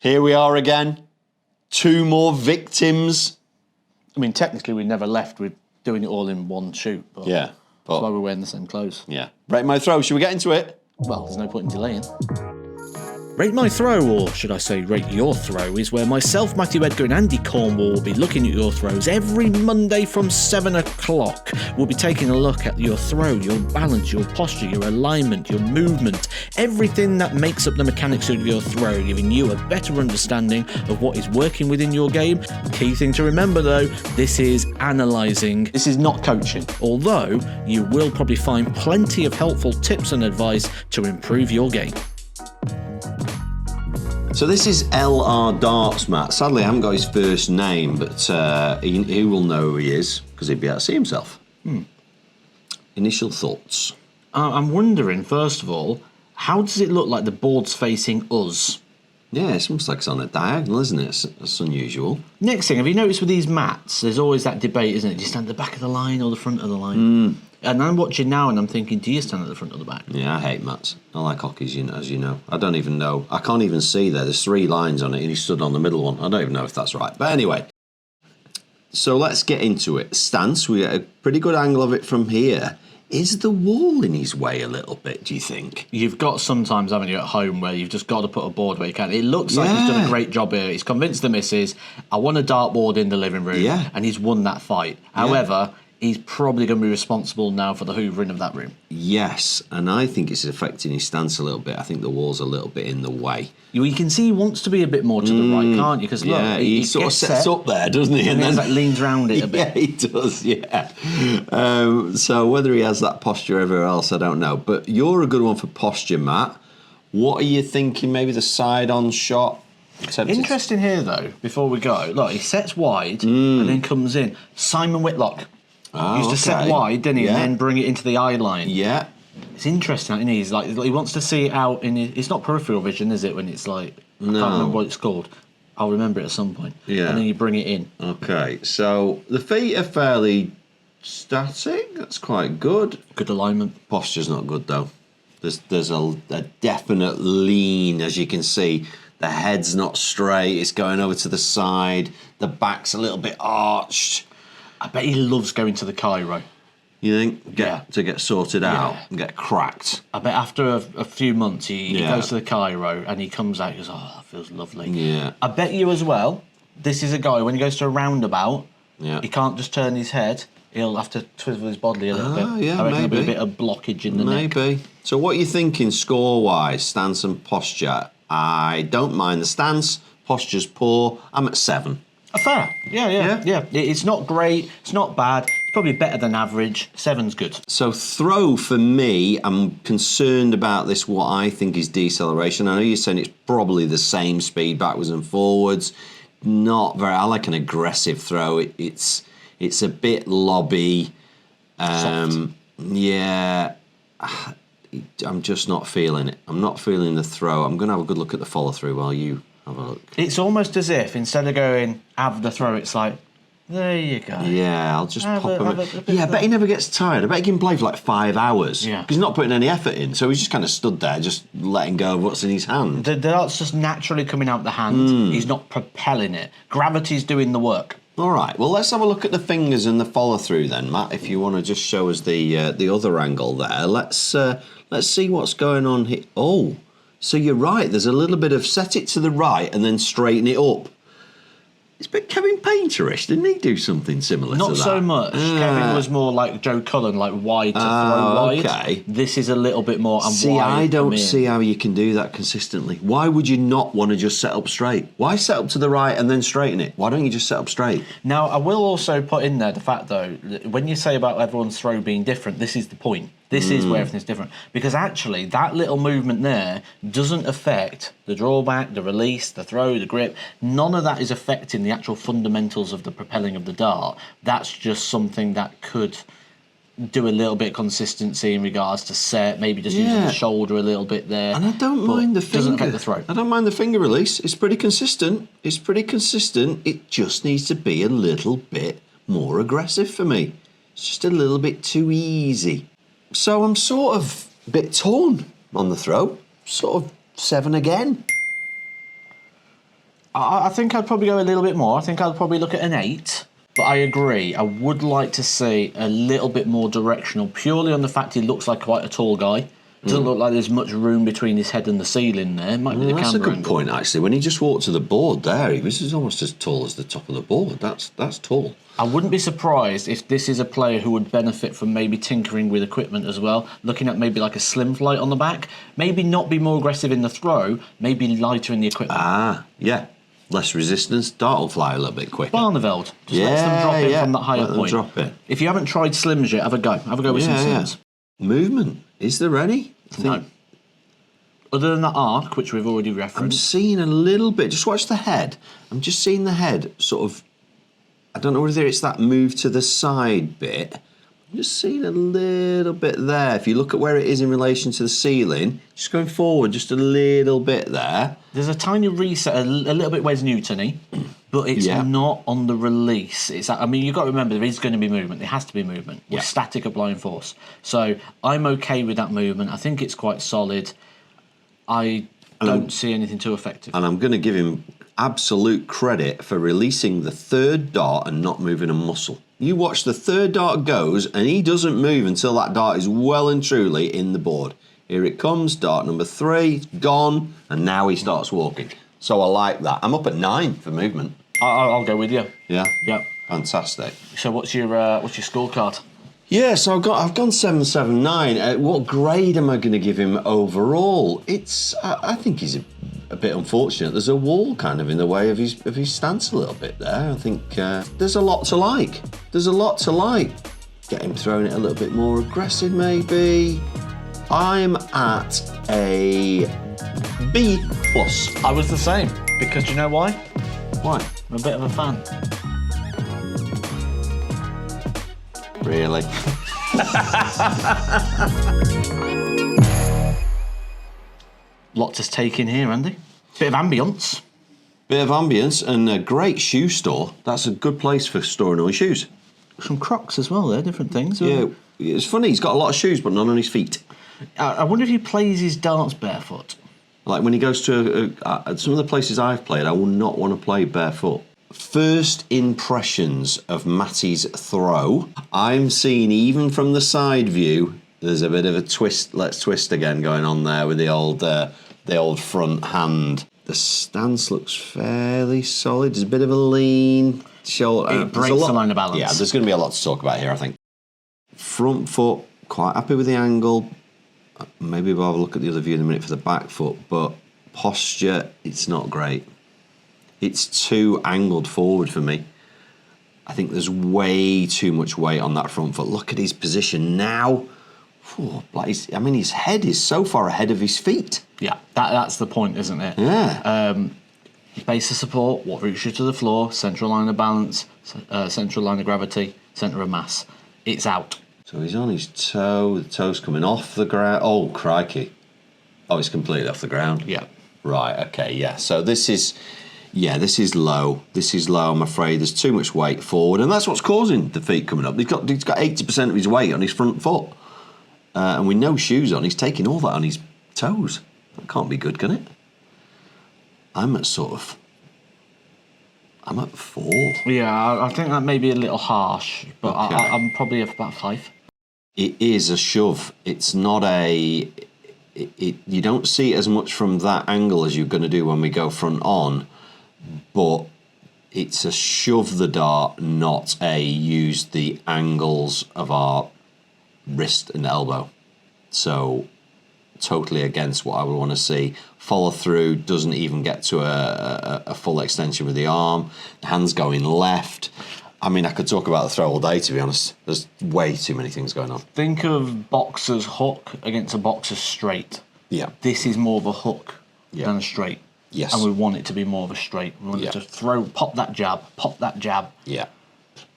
Here we are again. 2 more victims. I mean, technically, we never left with doing it all in one shoot. But Yeah. that's why we're wearing the same clothes. Yeah. Rate my throw. Should we get into it? Well, there's no point in delaying. Rate My Throw, or should I say Rate Your Throw, is where myself, Matthew Edgar and Andy Cornwall will be looking at your throws every Monday from 7 o'clock. We'll be taking a look at your throw, your balance, your posture, your alignment, your movement, everything that makes up the mechanics of your throw, giving you a better understanding of what is working within your game. Key thing to remember though, this is analysing. This is not coaching. Although, you will probably find plenty of helpful tips and advice to improve your game. So this is LR Darts, Matt. Sadly, I haven't got his first name, but he will know who he is because he'd be able to see himself. Initial thoughts? I'm wondering, first of all, how does it look like the board's facing us? Yeah, it's almost like it's on a diagonal, isn't it? That's unusual. Next thing, have you noticed with these mats, there's always that debate, isn't it? Do you stand at the back of the line or the front of the line? And I'm watching now and I'm thinking, do you stand at the front or the back? Yeah, I hate mats. I like hockeys, as you know. I don't even know. I can't even see there. There's 3 lines on it and he stood on the middle one. I don't even know if that's right. But anyway, so let's get into it. Stance, we get a pretty good angle of it from here. Is the wall in his way a little bit, do you think? You've got sometimes, haven't you, at home where you've just got to put a board where you can. It looks like he's done a great job here. He's convinced the missus, I want a dartboard in the living room. Yeah. And he's won that fight. However, he's probably going to be responsible now for the hoovering of that room. Yes, and I think it's affecting his stance a little bit. I think the wall's a little bit in the way. You can see he wants to be a bit more to the right, can't you? Because look, he sort of sets up there, doesn't he? And then like leans round it a bit. Yeah, he does, yeah. So whether he has that posture everywhere else, I don't know. But you're a good one for posture, Matt. What are you thinking? Maybe the side-on shot? Interesting here, though, before we go. Look, he sets wide and then comes in. Simon Whitlock used to set wide, didn't he? And then bring it into the eye line. Yeah. It's interesting, isn't he? He's like, he wants to see it out in his... It's not peripheral vision, is it, when it's like... No. I can't remember what it's called. I'll remember it at some point. Yeah. And then you bring it in. Okay, so the feet are fairly static. That's quite good. Good alignment. Posture's not good, though. There's a definite lean, as you can see. The head's not straight. It's going over to the side. The back's a little bit arched. I bet he loves going to the Cairo. You think? To get sorted out and get cracked. I bet after a few months he goes to the Cairo and he comes out and goes, oh, that feels lovely. Yeah. I bet you as well, this is a guy, when he goes to a roundabout, he can't just turn his head. He'll have to twizzle his body a little bit. Yeah, I reckon maybe. There'll be a bit of blockage in the neck. Maybe. So what are you thinking score-wise, stance and posture? I don't mind the stance. Posture's poor. I'm at 7. Fair. Yeah. It's not great. It's not bad. It's probably better than average. 7's good. So throw for me, I'm concerned about this, what I think is deceleration. I know you're saying it's probably the same speed backwards and forwards. Not very... I like an aggressive throw. It's a bit lobby. Soft. Yeah. I'm just not feeling it. I'm not feeling the throw. I'm going to have a good look at the follow-through while you have a look. It's almost as if, instead of going, have the throw, it's like, there you go. Yeah, I'll just pop him in. Yeah, I bet he never gets tired. I bet he can play for like 5 hours. Yeah. Because he's not putting any effort in. So he's just kind of stood there, just letting go of what's in his hand. The dart's just naturally coming out the hand. He's not propelling it. Gravity's doing the work. All right, well, let's have a look at the fingers and the follow-through then, Matt, if you want to just show us the other angle there. Let's see what's going on here. Oh, so you're right. There's a little bit of set it to the right and then straighten it up. It's a bit Kevin Painterish. Didn't he do something similar to that? Not so much. Kevin was more like Joe Cullen, like wide to throw wide. Okay. This is a little bit more wide. See, I don't see how you can do that consistently. Why would you not want to just set up straight? Why set up to the right and then straighten it? Why don't you just set up straight? Now, I will also put in there the fact, though, when you say about everyone's throw being different, this is the point. This is where everything's different. Because actually, that little movement there doesn't affect the drawback, the release, the throw, the grip. None of that is affecting the actual fundamentals of the propelling of the dart. That's just something that could do a little bit of consistency in regards to set, maybe just using the shoulder a little bit there. And I don't mind the finger. Doesn't affect the throw. I don't mind the finger release. It's pretty consistent. It just needs to be a little bit more aggressive for me. It's just a little bit too easy. So I'm sort of a bit torn on the throw. Sort of 7 again. I think I'd probably go a little bit more. I think I'd probably look at an 8. But I agree. I would like to see a little bit more directional, purely on the fact he looks like quite a tall guy. Doesn't look like there's much room between his head and the ceiling there. Might be the That's a camera good angle. point, actually. When he just walked to the board there, he was almost as tall as the top of the board. That's tall. I wouldn't be surprised if this is a player who would benefit from maybe tinkering with equipment as well, looking at maybe like a slim flight on the back, maybe not be more aggressive in the throw, maybe lighter in the equipment. Ah, yeah. Less resistance, dart will fly a little bit quicker. Barneveld, just lets them drop in from that higher let them point. drop in. If you haven't tried slims yet, have a go. Have a go with some slims. Movement. Is there any? No. Other than that arc, which we've already I'm referenced. seeing a little bit. Just watch the head. I'm just seeing the head sort of. I don't know whether it's that move to the side bit. I'm just seeing a little bit there. If you look at where it is in relation to the ceiling, just going forward just a little bit there. There's a tiny reset, a little bit Wes Newton-y, but it's not on the release. I mean, you've got to remember, there is going to be movement. There has to be movement with static applying force. So I'm okay with that movement. I think it's quite solid. I don't see anything too effective. And I'm going to give him absolute credit for releasing the third dart and not moving a muscle. You watch the third dart goes and he doesn't move until that dart is well and truly in the board. Here it comes, dart number 3, gone, and now he starts walking. So I like that. I'm up at 9 for movement. I'll go with you. Yeah? Yep. Fantastic. So what's your scorecard? Yeah, so I've gone 779. What grade am I going to give him overall? I think he's a bit unfortunate. There's a wall kind of in the way of his stance a little bit there. I think there's a lot to like. There's a lot to like. Get him throwing it a little bit more aggressive, maybe. I'm at a B+. I was the same, because do you know why? Why? I'm a bit of a fan. Really? Lot to take in here, Andy. Bit of ambience. Bit of ambience and a great shoe store. That's a good place for storing all your shoes. Some Crocs as well there, different things. Yeah, it's funny, he's got a lot of shoes, but none on his feet. I wonder if he plays his darts barefoot. Like when he goes to some of the places I've played, I will not want to play barefoot. First impressions of Matty's throw. I'm seeing, even from the side view, there's a bit of a twist, let's twist again going on there with the old front hand. The stance looks fairly solid. There's a bit of a lean shoulder. It breaks the line of balance. Yeah, there's going to be a lot to talk about here, I think. Front foot, quite happy with the angle. Maybe we'll have a look at the other view in a minute for the back foot, but posture, it's not great. It's too angled forward for me. I think there's way too much weight on that front foot. Look at his position now. His head is so far ahead of his feet. Yeah, that's the point, isn't it? Yeah. Base of support, what routes you to the floor, central line of balance, central line of gravity, centre of mass. It's out. So he's on his toe, the toe's coming off the ground. Oh, crikey. Oh, it's completely off the ground. Yeah. Right, okay, yeah. So this is low. This is low, I'm afraid. There's too much weight forward, and that's what's causing the feet coming up. He's got 80% of his weight on his front foot. And with no shoes on, he's taking all that on his toes. That can't be good, can it? I'm at 4. Yeah, I think that may be a little harsh, but Okay. I'm probably about 5. It is a shove. It's not a... you don't see it as much from that angle as you're going to do when we go front on, but it's a shove the dart, not a use the angles of our wrist and elbow. So totally against what I would want to see. Follow through, doesn't even get to a full extension with the arm. The hand's going left. I mean, I could talk about the throw all day, to be honest. There's way too many things going on. Think of boxer's hook against a boxer's straight. Yeah. This is more of a hook than a straight. Yes. And we want it to be more of a straight. We want it to pop that jab. Yeah.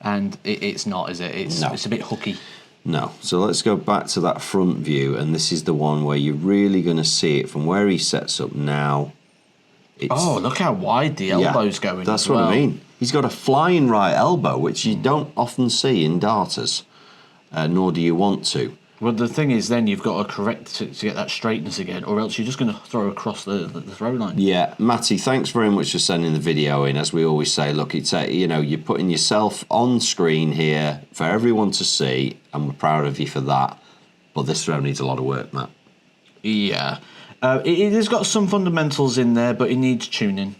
And it's not, is it? It's a bit hooky. No. So let's go back to that front view, and this is the one where you're really going to see it from where he sets up now. Oh, look how wide the elbow's going. That's what I mean. He's got a flying right elbow, which you don't often see in darters, nor do you want to. Well, the thing is, then you've got to correct it to get that straightness again, or else you're just going to throw across the throw line. Yeah, Matty, thanks very much for sending the video in. As we always say, look, it's you know, you're putting yourself on screen here for everyone to see, and we're proud of you for that. But this throw needs a lot of work, Matt. Yeah, it has got some fundamentals in there, but it needs tuning.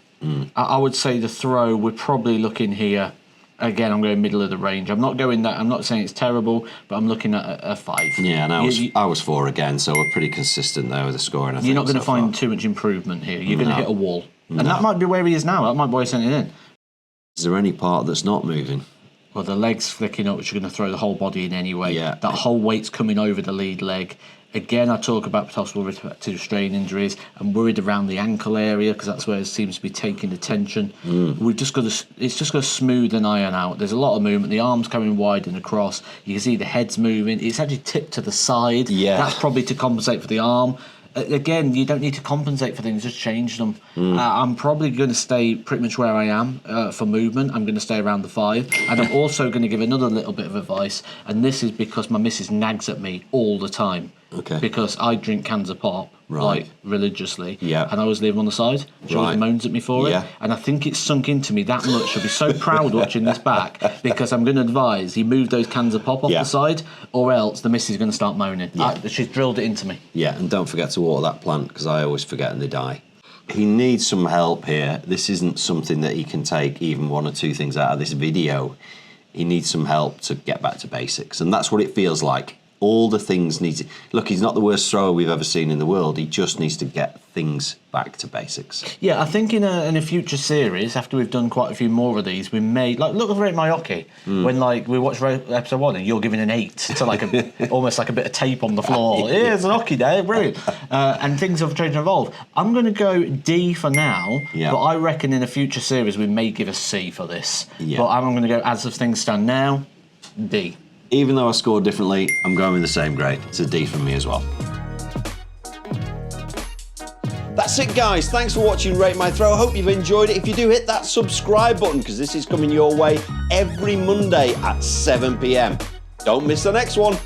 I would say the throw, we're probably looking here. Again, I'm going middle of the range. I'm not going that. I'm not saying it's terrible, but I'm looking at a 5. Yeah, and I was 4 again, so we're pretty consistent there with the scoring. I think you're not going to so find far too much improvement here. You're going to hit a wall, No. and that might be where he is now. That might be why he's sent it in. Is there any part that's not moving? Well, the leg's flicking up, which you're going to throw the whole body in anyway. Yeah. That whole weight's coming over the lead leg. Again, I talk about possible risk to strain injuries. I'm worried around the ankle area because that's where it seems to be taking attention. We've just got to. It's just got to smooth and iron out. There's a lot of movement. The arm's coming wide and across. You can see the head's moving. It's actually tipped to the side. Yeah. That's probably to compensate for the arm. Again, you don't need to compensate for things, just change them. I'm probably going to stay pretty much where I am for movement. I'm going to stay around the 5. And I'm also going to give another little bit of advice, and this is because my missus nags at me all the time. Okay. Because I drink cans of pop, like, religiously. Yeah. And I always leave them on the side. She always moans at me for it. Yeah. And I think it's sunk into me that much. I'll be so proud watching this back because I'm going to advise you move those cans of pop off the side, or else the missus is going to start moaning. Yeah. She's drilled it into me. Yeah, and don't forget to water that plant because I always forget and they die. He needs some help here. This isn't something that he can take even 1 or 2 things out of this video. He needs some help to get back to basics, and that's what it feels like. All the things need to... Look, he's not the worst thrower we've ever seen in the world. He just needs to get things back to basics. Yeah, I think in a future series, after we've done quite a few more of these, we may... Like, look at my hockey. When, like, we watched episode 1 and you're giving an 8 to, like, almost like a bit of tape on the floor. Yeah, it's an hockey day, brilliant. And things have changed and evolved. I'm going to go D for now, but I reckon in a future series we may give a C for this. But I'm going to go, as of things stand now, D. Even though I scored differently, I'm going with the same grade. It's a D from me as well. That's it, guys. Thanks for watching Rate My Throw. I hope you've enjoyed it. If you do, hit that subscribe button because this is coming your way every Monday at 7 p.m. Don't miss the next one.